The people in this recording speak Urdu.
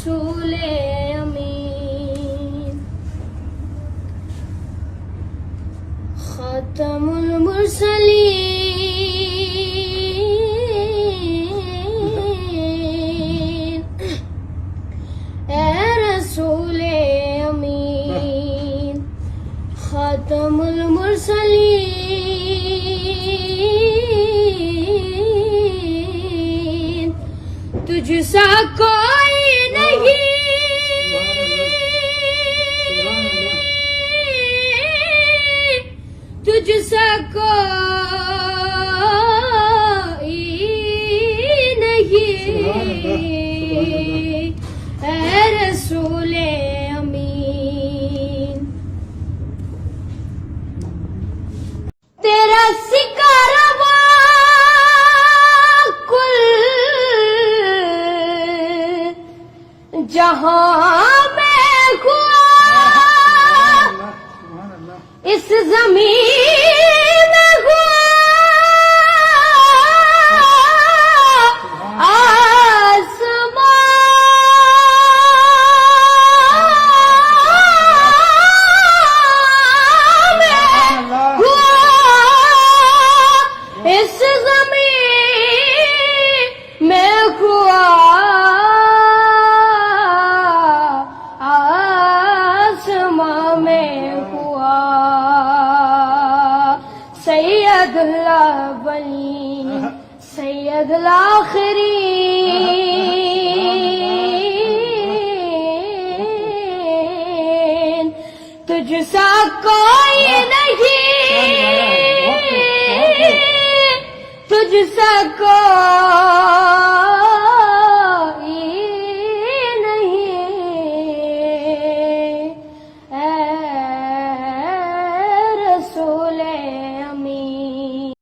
رسول امین خاتم المرسلین اے رسول امین خاتم المرسلین تجھ سا کوئی نہیں تجھ سا کوئی نہیں اے رسول امین تیرا سکاروا کل جہاں میں ہوا اس زمین میں ہوا آسمان میں ہوا اس زمین میں ہوا آسمان میں ہوا سید الاولین سید الاخرین تجھ سا کوئی نہیں تجھ سا کوئی